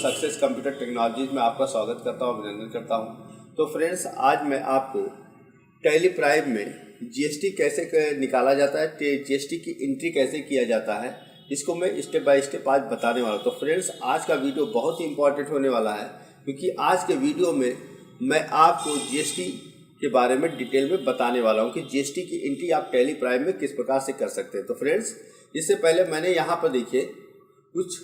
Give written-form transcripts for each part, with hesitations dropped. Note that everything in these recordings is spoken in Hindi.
सक्सेस कंप्यूटर टेक्नोलॉजीज में आपका स्वागत करता हूं, अभिनंदन करता हूं। तो फ्रेंड्स, आज मैं आपको टैली प्राइम में जीएसटी कैसे निकाला जाता है, जीएसटी की एंट्री कैसे किया जाता है, इसको मैं स्टेप बाय स्टेप आज बताने वाला हूं। तो फ्रेंड्स, आज का वीडियो बहुत ही इंपॉर्टेंट होने वाला है, क्योंकि आज के वीडियो में मैं आपको जीएसटी के बारे में डिटेल में बताने वाला हूं कि जीएसटी की एंट्री आप टैली प्राइम में किस प्रकार से कर सकते हैं। तो फ्रेंड्स, इससे पहले मैंने यहाँ पर देखिए कुछ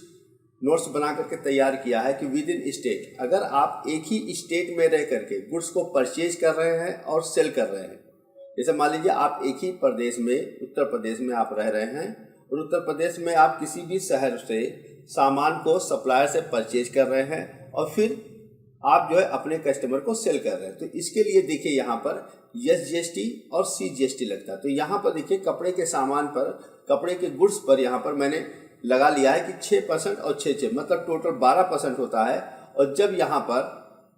नोट्स बना करके तैयार किया है कि विद इन स्टेट, अगर आप एक ही स्टेट में रह करके गुड्स को परचेज कर रहे हैं और सेल कर रहे हैं, जैसे मान लीजिए आप एक ही प्रदेश में, उत्तर प्रदेश में आप रह रहे हैं और उत्तर प्रदेश में आप किसी भी शहर से सामान को सप्लायर से परचेज कर रहे हैं और फिर आप जो है अपने कस्टमर को सेल कर रहे हैं, तो इसके लिए देखिए यहाँ पर एसजीएसटी और सीजीएसटी लगता है। तो यहाँ पर देखिए कपड़े के सामान पर, कपड़े के गुड्स पर यहाँ पर मैंने लगा लिया है कि 6% और 6 मतलब टोटल 12% होता है। और जब यहाँ पर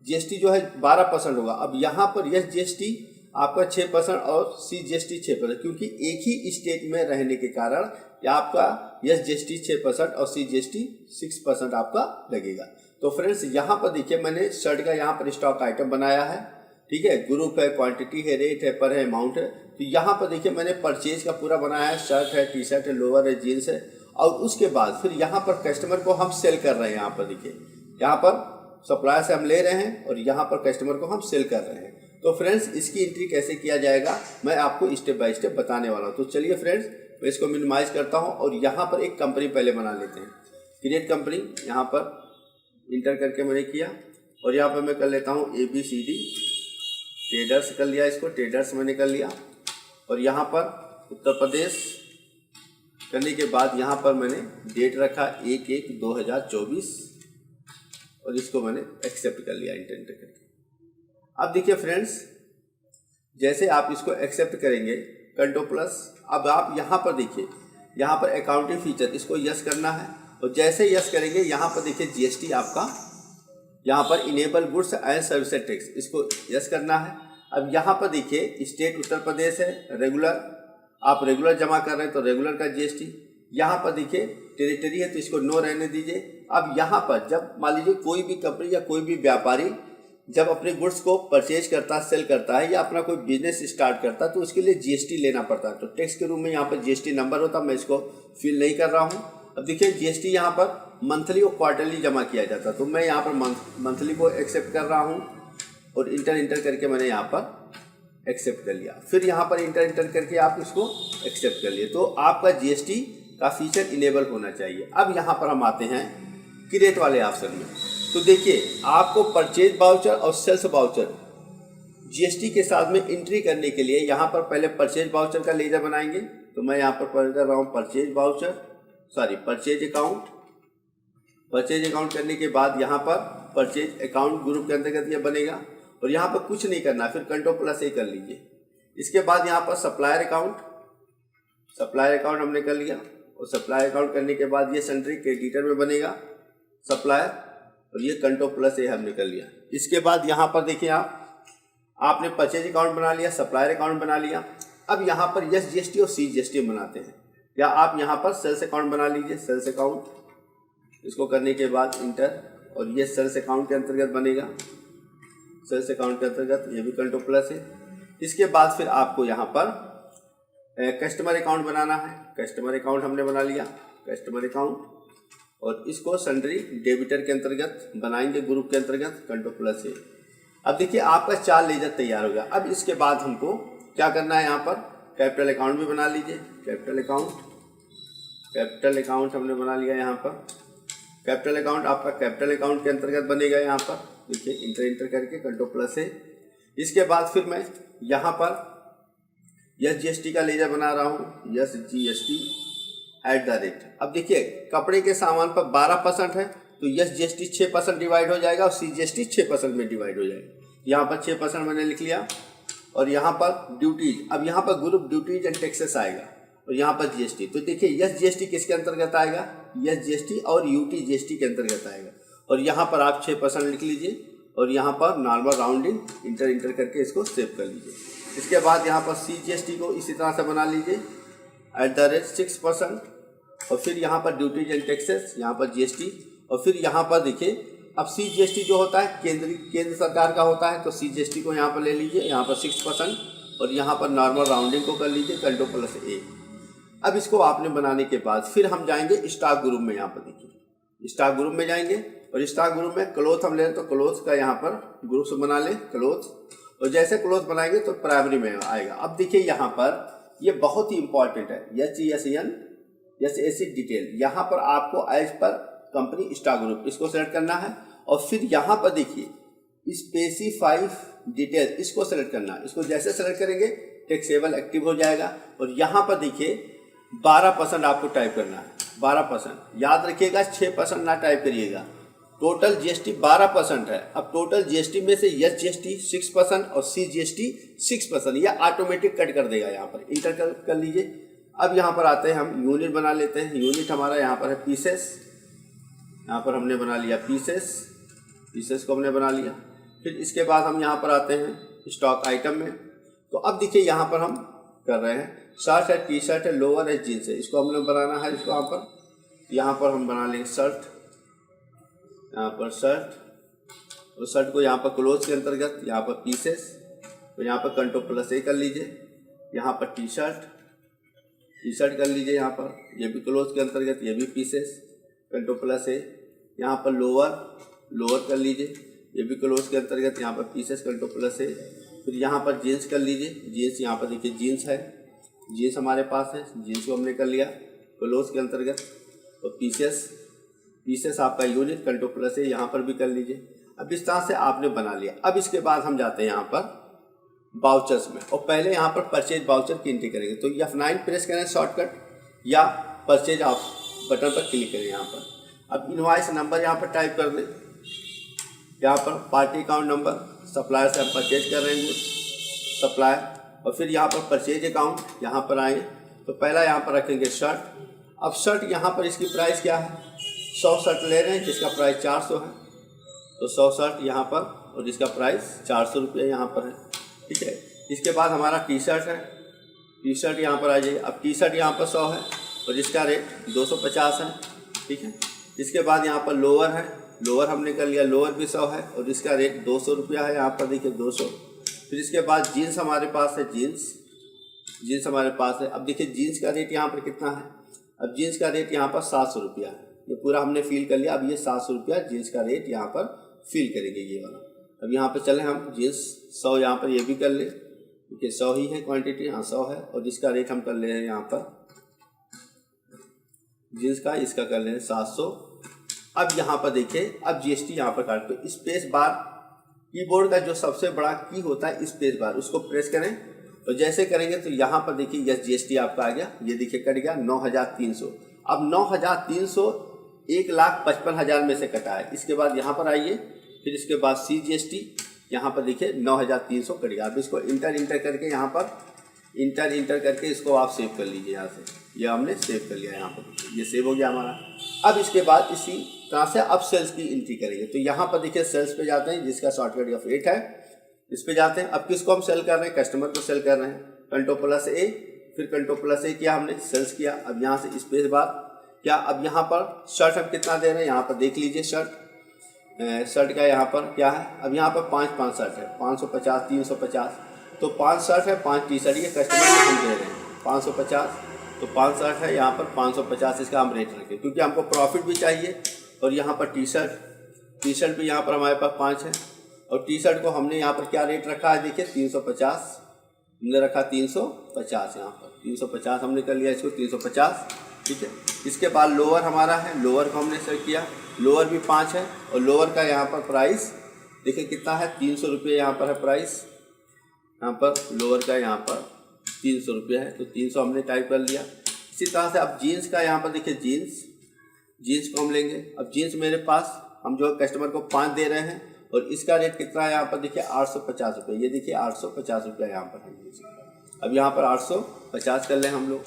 जीएसटी जो है 12% होगा, अब यहाँ पर एसजीएसटी आपका 6% और सीजीएसटी 6%, क्योंकि एक ही स्टेट में रहने के कारण आपका एसजीएसटी 6% और सीजीएसटी 6% आपका लगेगा। तो फ्रेंड्स, यहाँ पर देखिए मैंने शर्ट का यहाँ पर स्टॉक आइटम बनाया है, ठीक है, ग्रुप है, क्वांटिटी है, रेट है, पर है, अमाउंट है। तो यहाँ पर देखिए मैंने परचेज का पूरा बनाया है, शर्ट है, टी शर्ट है, लोअर है, जीन्स है, और उसके बाद फिर यहाँ पर कस्टमर को हम सेल कर रहे हैं। यहाँ पर देखिए, यहाँ पर सप्लायर से हम ले रहे हैं और यहाँ पर कस्टमर को हम सेल कर रहे हैं। तो फ्रेंड्स, इसकी एंट्री कैसे किया जाएगा मैं आपको स्टेप बाय स्टेप बताने वाला हूँ। तो चलिए फ्रेंड्स, मैं इसको मिनिमाइज करता हूँ और यहाँ पर एक कंपनी पहले बना लेते हैं। क्रिएट कंपनी यहाँ पर इंटर करके मैंने किया और यहाँ पर मैं कर लेता हूँ ABCD ट्रेडर्स, कर लिया, इसको ट्रेडर्स मैंने कर लिया। और यहाँ पर उत्तर प्रदेश करने के बाद यहाँ पर मैंने डेट रखा 1/1/2024 और इसको मैंने एक्सेप्ट कर लिया इंटर करके। अब देखिए फ्रेंड्स, जैसे आप इसको एक्सेप्ट करेंगे कंट्रोल प्लस, अब आप यहाँ पर देखिए, यहाँ पर अकाउंटिंग फीचर, इसको यस करना है और जैसे यस करेंगे यहाँ पर देखिए जीएसटी आपका यहाँ पर enable goods and services tax, इसको यस करना है। अब यहाँ पर देखिए स्टेट उत्तर प्रदेश है, रेगुलर आप रेगुलर जमा कर रहे हैं तो रेगुलर का जीएसटी। यहाँ पर देखिए टेरिटरी है तो इसको नो रहने दीजिए। अब यहाँ पर जब मान लीजिए कोई भी कंपनी या कोई भी व्यापारी जब अपने गुड्स को परचेज करता है, सेल करता है या अपना कोई बिजनेस स्टार्ट करता है, तो उसके लिए जीएसटी लेना पड़ता है। तो टैक्स के रूप में यहाँ पर जीएसटी नंबर होता है, मैं इसको फिल नहीं कर रहा हूँ। अब देखिए जीएसटी यहाँ पर मंथली और क्वार्टरली जमा किया जाता है, तो मैं यहाँ पर मंथली को एक्सेप्ट कर रहा हूँ और इंटर करके मैंने यहाँ पर एक्सेप्ट कर लिया। फिर यहाँ पर इंटर करके आप इसको एक्सेप्ट कर लिए, तो आपका जीएसटी का फीचर इनेबल होना चाहिए। अब यहाँ पर हम आते हैं क्रिएट वाले ऑप्शन में। तो देखिए आपको परचेज वाउचर और सेल्स वाउचर जीएसटी के साथ में एंट्री करने के लिए यहाँ पर पहले परचेज वाउचर का लेजर बनाएंगे। तो मैं यहाँ पर कर रहा हूँ purchase voucher, purchase account. Purchase account करने के बाद यहाँ पर परचेज अकाउंट ग्रुप के अंतर्गत ये बनेगा और यहाँ पर कुछ नहीं करना, फिर कंट्रोल प्लस A कर लीजिए। इसके बाद यहाँ पर सप्लायर अकाउंट हमने कर लिया और सप्लायर अकाउंट करने के बाद ये सेंट्री क्रेडिटर में बनेगा सप्लायर और ये कंट्रोल प्लस A हमने कर लिया। इसके बाद यहाँ पर देखिए आपने परचेज अकाउंट बना लिया, सप्लायर अकाउंट बना लिया। अब यहाँ पर एसजीएसटी और सीजीएसटी बनाते हैं, या आप यहाँ पर सेल्स अकाउंट बना लीजिए, सेल्स अकाउंट। इसको करने के बाद इंटर और ये सेल्स अकाउंट के अंतर्गत बनेगा, सेल्स अकाउंट के अंतर्गत ये भी कंट्रोल प्लस है। इसके बाद फिर आपको यहाँ पर कस्टमर अकाउंट बनाना है। कस्टमर अकाउंट हमने बना लिया, कस्टमर अकाउंट, और इसको सन्ड्री डेबिटर के अंतर्गत बनाएंगे, ग्रुप के अंतर्गत कंट्रोल प्लस है। अब देखिए आपका 4 लेजर तैयार हो गया। अब इसके बाद हमको क्या करना है, यहाँ पर कैपिटल अकाउंट भी बना लीजिए। कैपिटल अकाउंट हमने बना लिया। यहाँ पर कैपिटल अकाउंट आपका कैपिटल अकाउंट के अंतर्गत बनेगा। यहाँ पर देखिए इंटर करके कंट्रोल प्लस है। इसके बाद फिर मैं यहाँ पर एसजीएसटी का लेजर बना रहा हूँ, एसजीएसटी @ अब देखिए कपड़े के सामान पर 12% है तो एसजीएसटी 6% डिवाइड हो जाएगा और सीजीएसटी 6% में डिवाइड हो जाएगा। यहाँ पर 6% मैंने लिख लिया और यहाँ पर ड्यूटीज, अब यहाँ पर ग्रुप ड्यूटीज एंड टैक्सेस आएगा और यहाँ पर जीएसटी। तो देखिए एसजीएसटी किसके अंतर्गत आएगा, एसजीएसटी और यूटीजीएसटी के अंतर्गत आएगा। और यहाँ पर आप 6% लिख लीजिए और यहाँ पर नॉर्मल राउंडिंग इंटर करके इसको सेव कर लीजिए। इसके बाद यहाँ पर सीजीएसटी को इसी तरह से बना लीजिए @ 6% और फिर यहाँ पर ड्यूटीज एंड टैक्सेस, यहाँ पर जीएसटी और फिर यहाँ पर देखिए अब CGST जो होता है केंद्र सरकार का होता है, तो CGST को यहाँ पर ले लीजिए, यहाँ पर 6% और यहाँ पर नॉर्मल राउंडिंग को कर लीजिए Ctrl+A। अब इसको आपने बनाने के बाद फिर हम जाएंगे स्टॉक ग्रुप में। यहाँ पर देखिए स्टॉक ग्रुप में जाएंगे और स्टॉक ग्रुप में क्लोथ हम ले तो क्लोथ का यहाँ पर ग्रुप से बना ले क्लोथ, और जैसे क्लोथ बनाएंगे तो प्राइमरी में आएगा। अब देखिए यहाँ पर ये बहुत ही इंपॉर्टेंट है, SEN डिटेल। यहाँ पर आपको as per company stock group इसको सेलेक्ट करना है और फिर यहाँ पर देखिए स्पेसिफाई डिटेल इसको सेलेक्ट करना है। इसको जैसे सेलेक्ट करेंगे टैक्सेबल एक्टिव हो जाएगा और यहाँ पर देखिए 12% आपको टाइप करना है, 12%। याद रखिएगा 6% ना टाइप करिएगा। टोटल GST 12% है। अब टोटल GST में से SGST 6% और CGST 6%, यह ऑटोमेटिक कट कर देगा। यहाँ पर इंटर कर लीजिए। अब यहाँ पर आते हैं हम यूनिट बना लेते हैं। यूनिट हमारा यहाँ पर है पीसेस, यहाँ पर हमने बना लिया पीसेस को हमने बना लिया। फिर इसके बाद हम यहाँ पर आते हैं स्टॉक आइटम में। तो अब देखिए यहाँ पर हम कर रहे हैं शर्ट है, टी शर्ट है, लोअर है, जीन्स है, इसको हमने बनाना है। इसको यहाँ पर हम बना लेंगे शर्ट, यहाँ पर शर्ट और शर्ट को यहाँ पर क्लोथ के अंतर्गत यहाँ पर पीसेस, तो यहाँ पर Ctrl+A कर लीजिए। यहाँ पर टी शर्ट कर लीजिए, यहाँ पर ये भी क्लोथ के अंतर्गत, ये भी पीसेस Ctrl+A। यहाँ पर लोअर कर लीजिए, ये भी क्लोथ के अंतर्गत, यहाँ पर पीसेस Ctrl+A। फिर यहाँ पर जीन्स कर लीजिए, जीन्स यहाँ पर देखिए जीन्स है, जीन्स हमारे पास है, जीन्स को हमने कर लिया क्लोथ के अंतर्गत। तो पीसेस आपका यूनिट Ctrl+A यहाँ पर भी कर लीजिए। अब इस तरह से आपने बना लिया। अब इसके बाद हम जाते हैं यहाँ पर बाउचर्स में और पहले यहाँ पर परचेज बाउचर की एंट्री करेंगे। तो F9 प्रेस करें शॉर्टकट या परचेज ऑफ बटन पर क्लिक करें यहाँ पर। अब इनवॉइस नंबर यहाँ पर टाइप कर दें, यहाँ पर पार्टी अकाउंट नंबर, सप्लायर से हम परचेज कर रहे हैं सप्लायर, और फिर यहाँ पर परचेज अकाउंट यहाँ पर आए तो पहला यहाँ पर रखेंगे शर्ट। अब शर्ट यहाँ पर इसकी प्राइस क्या है, 100 शर्ट ले रहे हैं जिसका प्राइस 400 है, तो 100 शर्ट यहाँ पर और जिसका प्राइस 400 रुपये यहाँ पर है। ठीक है। इसके बाद हमारा टी शर्ट है, टी शर्ट यहाँ पर आ जाइए। अब टी शर्ट यहाँ पर 100 है और जिसका रेट 250 है। ठीक है। इसके बाद यहाँ पर लोअर है, लोअर हमने कर लिया, लोअर भी 100 है और जिसका रेट 200 रुपया है, यहाँ पर देखिए 200। फिर इसके बाद जीन्स हमारे पास है, जीन्स हमारे पास है। अब देखिए जीन्स का रेट यहाँ पर कितना है, अब जीन्स का रेट यहाँ पर 700 रुपया है। ये पूरा हमने फिल कर लिया। अब ये 700 रुपया जीन्स का रेट यहाँ पर फिल करेंगे ये वाला। अब यहाँ पर चले हम जीन्स 100 यहाँ पर ये भी कर ले, क्योंकि 100 ही है क्वांटिटी, हाँ 100 है और जिसका रेट हम कर ले हैं यहाँ पर जीन्स का, इसका कर ले 700। अब यहाँ पर देखिए अब GST यहाँ पर काट दो। स्पेस बार कीबोर्ड का जो सबसे बड़ा की होता है स्पेस बार, उसको प्रेस करें तो जैसे करेंगे तो यहाँ पर देखिए यस GST आपका आ गया, ये देखिए कट गया 9,300। अब 9,300 1,55,000 में से कटा है। इसके बाद यहाँ पर आइए, फिर इसके बाद CGST यहाँ पर देखिए 9,300 कट गया। अब इसको इंटर करके यहाँ पर इंटर करके इसको आप सेव कर लीजिए। यहाँ से ये हमने सेव कर लिया, यहाँ पर ये सेव हो गया हमारा। अब इसके बाद इसी तरह से अब सेल्स की एंट्री करेंगे। तो यहाँ पर देखिए सेल्स पे जाते हैं जिसका शॉर्टकट F8 है, इस पे जाते हैं। अब किसको हम सेल कर रहे हैं, कस्टमर को सेल कर रहे हैं। Ctrl+A, फिर Ctrl+A किया हमने, सेल्स किया। अब यहाँ से स्पेस बार क्या, अब यहाँ पर शर्ट हम कितना दे रहे हैं, यहाँ पर देख लीजिए शर्ट का यहाँ पर क्या है। अब यहाँ पर 5 शर्ट है, 550, 350, तो 5 शर्ट है, 5 टी शर्ट, ये कस्टमर को हम दे रहे हैं 550, तो 5 शर्ट है, यहाँ पर 550 इसका हम रेट रखें क्योंकि हमको प्रॉफिट भी चाहिए। और यहाँ पर टी शर्ट भी यहाँ पर हमारे पास 5 है और टी शर्ट को हमने यहाँ पर क्या रेट रखा है, देखिए 350 हमने रखा, 350 यहाँ पर 350 हमने कर लिया इसको 350। ठीक है। इसके बाद लोअर हमारा है, लोअर को हमने सेलेक्ट किया, लोअर भी 5 है और लोअर का यहाँ पर प्राइस देखिए कितना है, 300 रुपये यहाँ पर है प्राइस, यहाँ पर लोअर का यहाँ पर 300 रुपये है, तो 300 हमने टाइप कर लिया। इसी तरह से अब जीन्स का यहाँ पर देखिए जीन्स को हम लेंगे। अब जीन्स मेरे पास हम जो कस्टमर को 5 दे रहे हैं और इसका रेट कितना है, यहाँ पर देखिए 850 रुपये, ये देखिए 850 रुपया यहाँ पर है। अब यहाँ पर 850 कर लें हम लोग,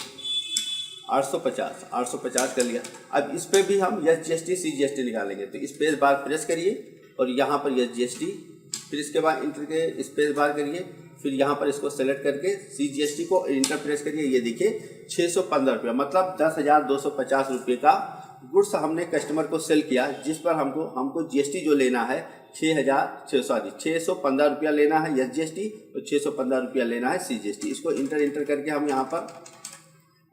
850 कर लिया। अब इस पर भी हम SGST CGST निकालेंगे, तो स्पेस बार प्रेस करिए और यहाँ पर SGST, फिर इसके बाद इंटर के स्पेस बार करिए, फिर यहाँ पर इसको सेलेक्ट करके CGST को इंटर प्रेस करिए। ये देखिए 615 रुपया, मतलब 10,250 रुपये का गुड्स हमने कस्टमर को सेल किया जिस पर हमको जीएसटी जो लेना है 615 रुपया लेना है एसजीएसटी और 615 रुपया लेना है सीजीएसटी। इसको इंटर करके हम यहाँ पर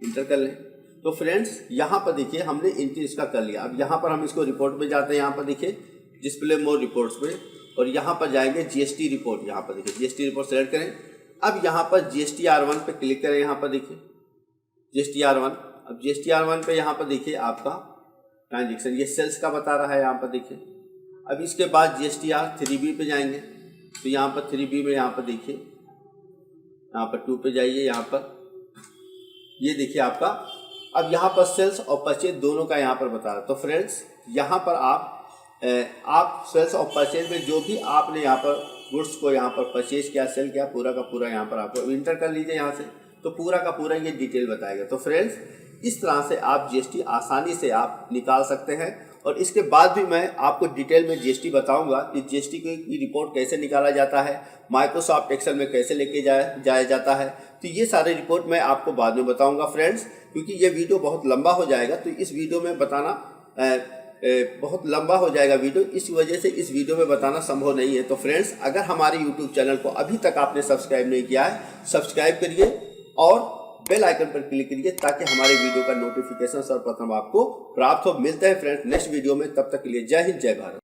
इंटर कर लें। तो फ्रेंड्स यहाँ पर देखिए हमने एंट्री इसका कर लिया। अब यहाँ पर हम इसको रिपोर्ट पे जाते हैं, यहाँ पर देखिए डिस्प्ले मोर रिपोर्ट्स पे, और यहाँ पर जाएंगे जीएसटी रिपोर्ट। यहाँ पर देखिए जीएसटी रिपोर्ट सेलेक्ट करें। अब यहाँ पर GSTR1 पे क्लिक करें। यहाँ पर देखिए GSTR1। अब GSTR1 पे यहाँ पर देखिए आपका ट्रांजेक्शन ये सेल्स का बता रहा है। यहाँ पर देखिए अब इसके बाद GSTR3B पे जाएंगे। तो यहाँ पर 3B में यहाँ पर देखिए यहाँ पर 2 पे जाइए। यहाँ पर ये देखिए आपका अब यहाँ पर सेल्स और परचेज दोनों का यहाँ पर बता रहा है। तो फ्रेंड्स यहाँ पर आप सेल्स और परचेज में जो भी आपने यहाँ पर गुड्स को यहाँ पर परचेज किया, सेल किया, पूरा का पूरा यहाँ पर आपको इंटर कर लीजिए यहाँ से। तो पूरा का पूरा ये डिटेल बताएगा। तो फ्रेंड्स इस तरह से आप जीएसटी आसानी से आप निकाल सकते हैं। और इसके बाद भी मैं आपको डिटेल में जीएसटी बताऊंगा कि जीएसटी की रिपोर्ट कैसे निकाला जाता है, माइक्रोसॉफ्ट एक्सेल में कैसे लेके जाया जाता है। तो ये सारे रिपोर्ट मैं आपको बाद में बताऊंगा फ्रेंड्स, क्योंकि ये वीडियो बहुत लंबा हो जाएगा। तो इस वीडियो में बताना बहुत लंबा हो जाएगा वीडियो, इस वजह से इस वीडियो में बताना संभव नहीं है। तो फ्रेंड्स अगर हमारे यूट्यूब चैनल को अभी तक आपने सब्सक्राइब नहीं किया है, सब्सक्राइब करिए और बेल आइकन पर क्लिक करिए ताकि हमारे वीडियो का नोटिफिकेशन सर्वप्रथम आपको प्राप्त हो। मिलते हैं फ्रेंड्स नेक्स्ट वीडियो में, तब तक के लिए जय हिंद जय भारत।